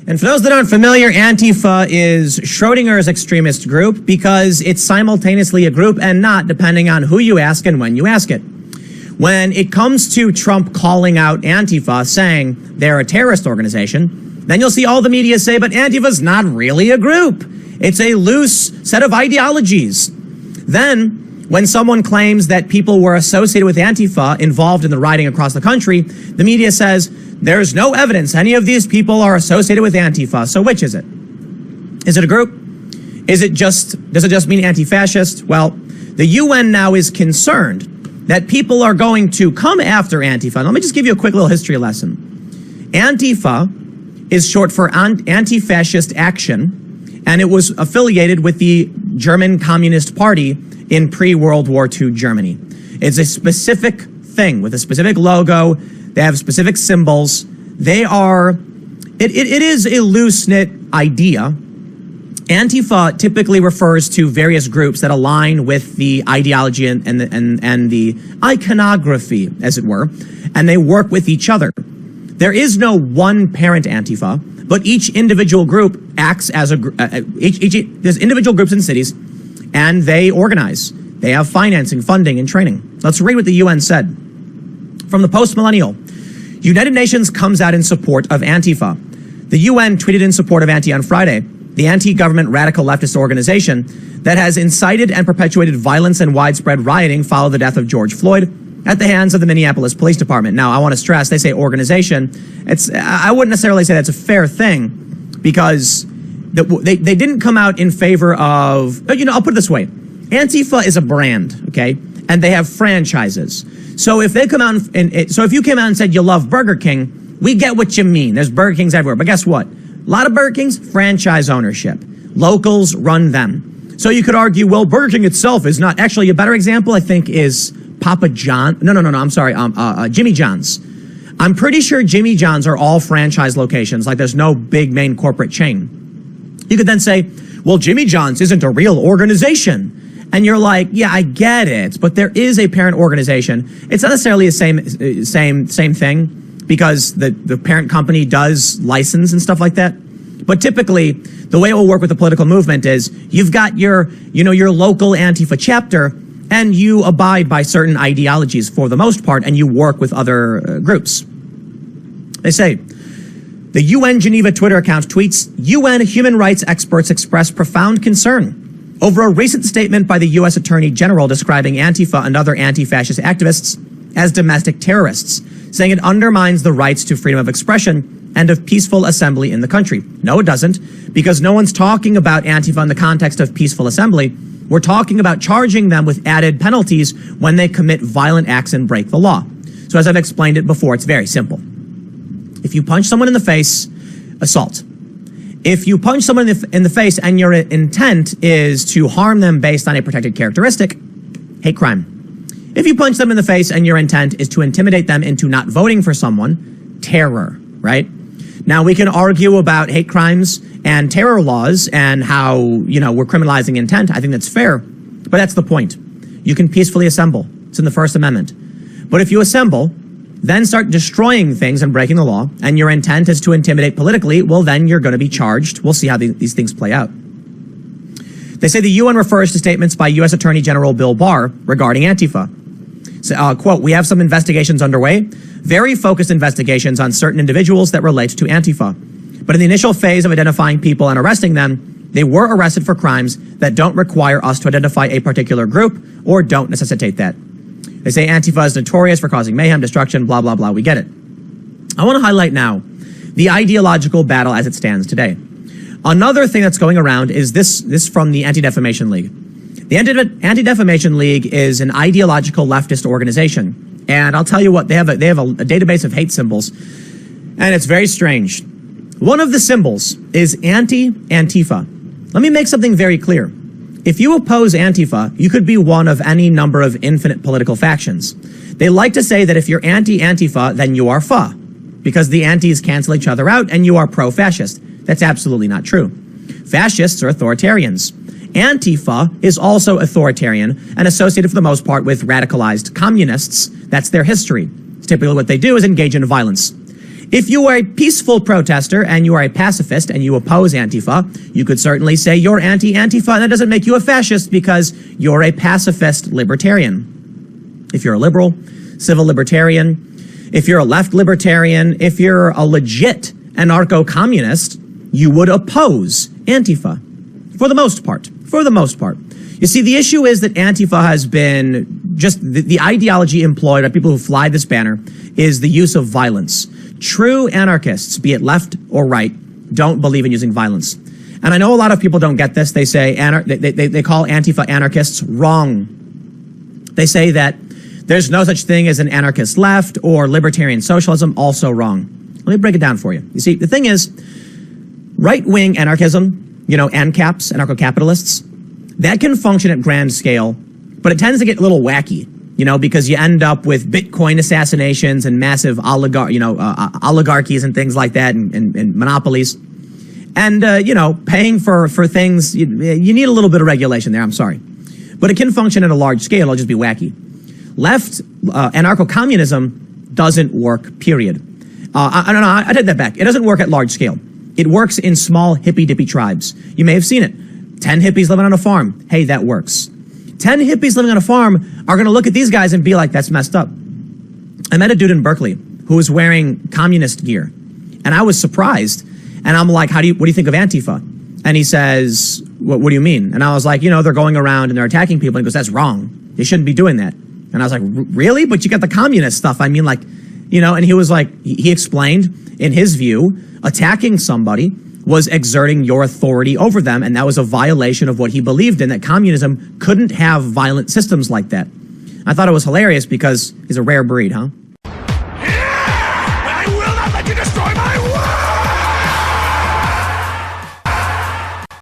And for those that aren't familiar, Antifa is Schrodinger's extremist group because it's simultaneously a group and not, depending on who you ask and when you ask it. When it comes to Trump calling out Antifa, saying they're a terrorist organization, then you'll see all the media say, but Antifa's not really a group. It's a loose set of ideologies. Then, when someone claims that people were associated with Antifa involved in the rioting across the country, the media says, there's no evidence any of these people are associated with Antifa. So which is it? Is it a group? Does it just mean anti-fascist? Well, the UN now is concerned that people are going to come after Antifa. Let me just give you a quick little history lesson. Antifa is short for Anti-Fascist Action, and it was affiliated with the German Communist Party in pre-World War II Germany. It's a specific thing with a specific logo. They have specific symbols. It is a loose-knit idea. Antifa typically refers to various groups that align with the ideology and the iconography, as it were, and they work with each other. There is no one parent Antifa, but each individual group acts as there's individual groups in cities, and they organize. They have financing, funding, and training. Let's read what the UN said. From the post-millennial, United Nations comes out in support of Antifa. The UN tweeted in support of Anti on Friday, the anti-government radical leftist organization that has incited and perpetuated violence and widespread rioting following the death of George Floyd at the hands of the Minneapolis Police Department. Now, I want to stress, they say organization. I wouldn't necessarily say that's a fair thing because they didn't come out in favor of, I'll put it this way. Antifa is a brand, okay? And they have franchises. So if they come out so if you came out and said you love Burger King, we get what you mean. There's Burger Kings everywhere. But guess what? A lot of Burger Kings, franchise ownership. Locals run them. So you could argue, well, Burger King itself is not. Actually, a better example, I think, is Papa John. No, I'm sorry. Jimmy John's. I'm pretty sure Jimmy John's are all franchise locations. Like there's no big main corporate chain. You could then say, well, Jimmy John's isn't a real organization. And you're like, yeah, I get it, but there is a parent organization. It's not necessarily the same thing because the parent company does license and stuff like that. But typically, the way it will work with the political movement is you've got your local Antifa chapter, and you abide by certain ideologies for the most part, and you work with other groups. They say, the UN Geneva Twitter account tweets, UN human rights experts express profound concern over a recent statement by the U.S. Attorney General describing Antifa and other anti-fascist activists as domestic terrorists, saying it undermines the rights to freedom of expression and of peaceful assembly in the country. No, it doesn't, because no one's talking about Antifa in the context of peaceful assembly. We're talking about charging them with added penalties when they commit violent acts and break the law. So as I've explained it before, it's very simple. If you punch someone in the face, assault. If you punch someone in the face and your intent is to harm them based on a protected characteristic, hate crime. If you punch them in the face and your intent is to intimidate them into not voting for someone, terror, right? Now, we can argue about hate crimes and terror laws and how, we're criminalizing intent. I think that's fair, but that's the point. You can peacefully assemble. It's in the First Amendment. But if you assemble, then start destroying things and breaking the law, and your intent is to intimidate politically, well, then you're going to be charged. We'll see how these things play out. They say the UN refers to statements by U.S. Attorney General Bill Barr regarding Antifa. So, quote, we have some investigations underway, very focused investigations on certain individuals that relate to Antifa. But in the initial phase of identifying people and arresting them, they were arrested for crimes that don't require us to identify a particular group or don't necessitate that. They say Antifa is notorious for causing mayhem, destruction, blah, blah, blah. We get it. I want to highlight now the ideological battle as it stands today. Another thing that's going around is this from the Anti-Defamation League. The Anti-Defamation League is an ideological leftist organization. And I'll tell you what, they have a database of hate symbols, and it's very strange. One of the symbols is anti-Antifa. Let me make something very clear. If you oppose Antifa, you could be one of any number of infinite political factions. They like to say that if you're anti-Antifa, then you are fa, because the antis cancel each other out and you are pro-fascist. That's absolutely not true. Fascists are authoritarians. Antifa is also authoritarian and associated for the most part with radicalized communists. That's their history. Typically what they do is engage in violence. If you are a peaceful protester and you are a pacifist and you oppose Antifa, you could certainly say you're anti-Antifa, and that doesn't make you a fascist because you're a pacifist libertarian. If you're a liberal, civil libertarian, if you're a left libertarian, if you're a legit anarcho-communist, you would oppose Antifa. For the most part. For the most part. You see, the issue is that Antifa has been just the ideology employed by people who fly this banner is the use of violence. True anarchists, be it left or right, don't believe in using violence. And I know a lot of people don't get this. They say they call Antifa anarchists wrong. They say that there's no such thing as an anarchist left or libertarian socialism, also wrong. Let me break it down for you. You see, the thing is, right-wing anarchism, you know, ANCAPs, anarcho-capitalists, that can function at grand scale, but it tends to get a little wacky, you know, because you end up with Bitcoin assassinations and massive oligarchies and things like that, and monopolies. And, you know, paying for things, you need a little bit of regulation there, I'm sorry. But it can function at a large scale, it'll just be wacky. Left anarcho-communism doesn't work, period. I take that back. It doesn't work at large scale. It works in small hippy-dippy tribes. You may have seen it. 10 hippies living on a farm. Hey, that works. 10 hippies living on a farm are going to look at these guys and be like, that's messed up. I met a dude in Berkeley who was wearing communist gear. And I was surprised. And I'm like, what do you think of Antifa? And he says, what do you mean? And I was like, you know, they're going around and they're attacking people. And he goes, that's wrong. They shouldn't be doing that. And I was like, really? But you got the communist stuff. I mean, like, you know, and he was like, he explained, in his view, attacking somebody was exerting your authority over them, and that was a violation of what he believed in, that communism couldn't have violent systems like that. I thought it was hilarious because he's a rare breed, huh?